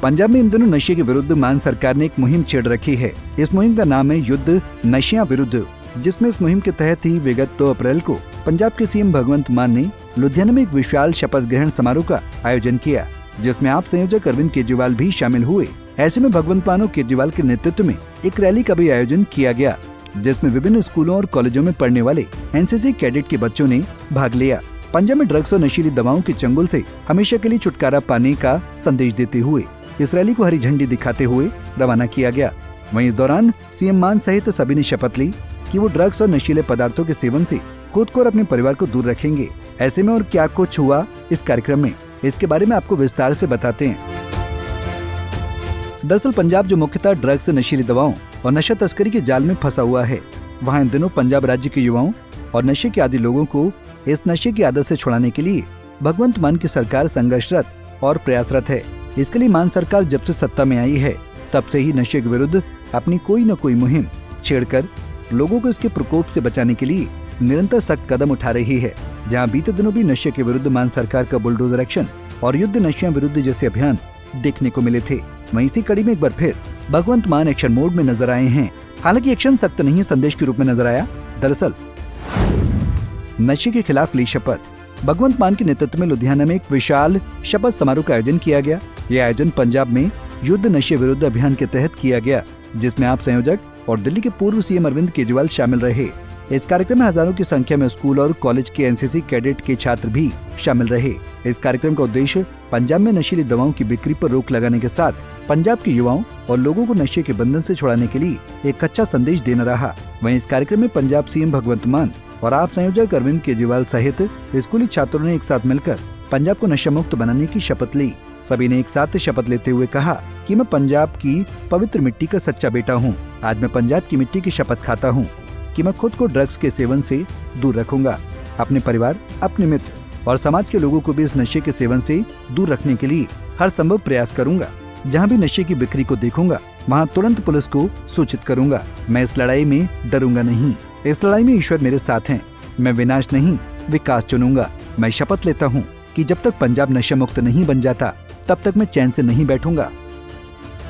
पंजाब में इन दिनों नशे के विरुद्ध मान सरकार ने एक मुहिम छेड़ रखी है। इस मुहिम का नाम है युद्ध नशिया विरुद्ध, जिसमें इस मुहिम के तहत ही विगत 2 अप्रैल को पंजाब के सीएम भगवंत मान ने लुधियाना में एक विशाल शपथ ग्रहण समारोह का आयोजन किया, जिसमें आप संयोजक अरविंद केजरीवाल भी शामिल हुए। ऐसे में भगवंत मान और केजरीवाल के नेतृत्व में एक रैली का भी आयोजन किया गया, जिसमें विभिन्न स्कूलों और कॉलेजों में पढ़ने वाले एनसीसी कैडेट के बच्चों ने भाग लिया। पंजाब में ड्रग्स और नशीली दवाओं के चंगुल से हमेशा के लिए छुटकारा पाने का संदेश देते हुए इस रैली को हरी झंडी दिखाते हुए रवाना किया गया। वहीं इस दौरान सीएम मान सहित सभी ने शपथ ली कि वो ड्रग्स और नशीले पदार्थों के सेवन से खुद को और अपने परिवार को दूर रखेंगे। ऐसे में और क्या कुछ हुआ इस कार्यक्रम में, इसके बारे में आपको विस्तार से बताते हैं। दरअसल पंजाब जो मुख्यतः ड्रग्स, नशीली दवाओं और नशा तस्करी के जाल में फंसा हुआ है, वहाँ इन दिनों पंजाब राज्य के युवाओं और नशे के आदी लोगों को इस नशे की आदत से छुड़ाने के लिए भगवंत मान की सरकार संघर्षरत और प्रयासरत है। इसके लिए मान सरकार जब से सत्ता में आई है, तब से ही नशे के विरुद्ध अपनी कोई न कोई मुहिम छेड़कर लोगों को इसके प्रकोप से बचाने के लिए निरंतर सख्त कदम उठा रही है। जहां बीते दिनों भी नशे के विरुद्ध मान सरकार का बुलडोजर एक्शन और युद्ध नशिया विरुद्ध जैसे अभियान देखने को मिले थे, वहीं इसी कड़ी में एक बार फिर भगवंत मान एक्शन मोड में नजर आए हैं। हालांकि एक्शन सख्त नहीं, संदेश के रूप में नजर आया। दरअसल नशे के खिलाफ ली शपथ। भगवंत मान के नेतृत्व में लुधियाना में एक विशाल शपथ समारोह का आयोजन किया गया। यह आयोजन पंजाब में युद्ध नशे विरुद्ध अभियान के तहत किया गया, जिसमें आप संयोजक और दिल्ली के पूर्व सीएम अरविंद केजरीवाल शामिल रहे। इस कार्यक्रम में हजारों की संख्या में स्कूल और कॉलेज के एनसीसी कैडेट के छात्र भी शामिल रहे। इस कार्यक्रम का उद्देश्य पंजाब में नशीली दवाओं की बिक्री पर रोक लगाने के साथ पंजाब के युवाओं और लोगों को नशे के बंधन से छुड़ाने के लिए एक अच्छा संदेश देना रहा। वहीं इस कार्यक्रम में पंजाब सीएम भगवंत मान और आप संयोजक अरविंद केजरीवाल सहित स्कूली छात्रों ने एक साथ मिलकर पंजाब को नशा मुक्त बनाने की शपथ ली। सभी ने एक साथ शपथ लेते हुए कहा कि मैं पंजाब की पवित्र मिट्टी का सच्चा बेटा हूँ। आज मैं पंजाब की मिट्टी की शपथ खाता हूँ कि मैं खुद को ड्रग्स के सेवन से दूर रखूंगा। अपने परिवार, अपने मित्र और समाज के लोगों को भी इस नशे के सेवन से दूर रखने के लिए हर संभव प्रयास करूंगा। जहाँ भी नशे की बिक्री को देखूंगा, वहाँ तुरंत पुलिस को सूचित करूंगा। मैं इस लड़ाई में डरूंगा नहीं। इस लड़ाई में ईश्वर मेरे साथ हैं। मैं विनाश नहीं, विकास चुनूंगा। मैं शपथ लेता हूँ कि जब तक पंजाब नशा मुक्त नहीं बन जाता, तब तक मैं चैन से नहीं बैठूंगा।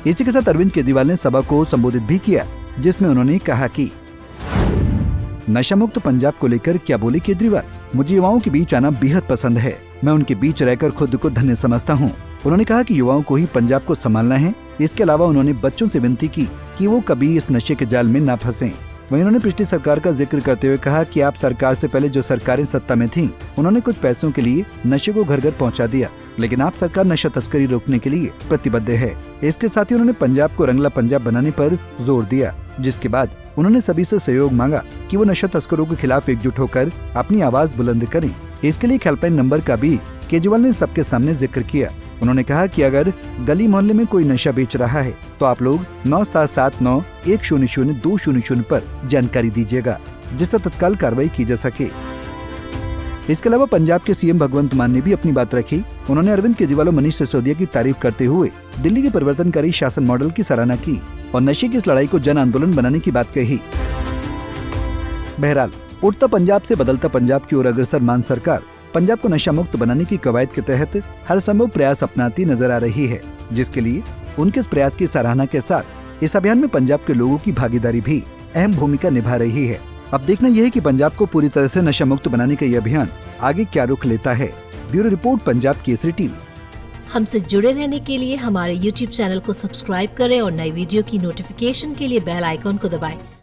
इसी के साथ अरविंद केजरीवाल ने सभा को संबोधित भी किया, जिसमें उन्होंने कहा कि नशा मुक्त पंजाब को लेकर क्या बोले केजरीवाल। मुझे युवाओं के बीच आना बेहद पसंद है। मैं उनके बीच रहकर खुद को धन्य समझता हूँ। उन्होंने कहा कि युवाओं को ही पंजाब को संभालना है। इसके अलावा उन्होंने बच्चों से विनती की कि वो कभी इस नशे के जाल में न फंसें। वहीं उन्होंने पिछली सरकार का जिक्र करते हुए कहा कि आप सरकार से पहले जो सरकारें सत्ता में थीं, उन्होंने कुछ पैसों के लिए नशे को घर घर पहुंचा दिया, लेकिन आप सरकार नशा तस्करी रोकने के लिए प्रतिबद्ध है। इसके साथ ही उन्होंने पंजाब को रंगला पंजाब बनाने पर जोर दिया, जिसके बाद उन्होंने सभी से सहयोग मांगा कि वो नशा तस्करों के खिलाफ एकजुट होकर अपनी आवाज बुलंद करें। इसके लिए हेल्पलाइन नंबर का भी केजरीवाल ने सबके सामने जिक्र किया। उन्होंने कहा कि अगर गली मोहल्ले में कोई नशा बेच रहा है तो आप लोग 9779100200 पर जानकारी दीजिएगा, जिससे तत्काल कार्रवाई की जा सके। इसके अलावा पंजाब के सीएम भगवंत मान ने भी अपनी बात रखी। उन्होंने अरविंद केजरीवाल और मनीष सिसोदिया की तारीफ करते हुए दिल्ली के परिवर्तनकारी शासन मॉडल की सराहना की और नशे की इस लड़ाई को जन आंदोलन बनाने की बात कही। बहरहाल उठता पंजाब से बदलता पंजाब की ओर अग्रसर मान सरकार पंजाब को नशा मुक्त बनाने की कवायद के तहत हर संभव प्रयास अपनाती नजर आ रही है, जिसके लिए उनके इस प्रयास की सराहना के साथ इस अभियान में पंजाब के लोगों की भागीदारी भी अहम भूमिका निभा रही है। अब देखना यह है कि पंजाब को पूरी तरह से नशा मुक्त बनाने का यह अभियान आगे क्या रुख लेता है। Bureau report, Punjab Kesari TV. हमसे जुड़े रहने के लिए हमारे YouTube चैनल को सब्सक्राइब करें और नई वीडियो की नोटिफिकेशन के लिए बेल आइकॉन को दबाएं।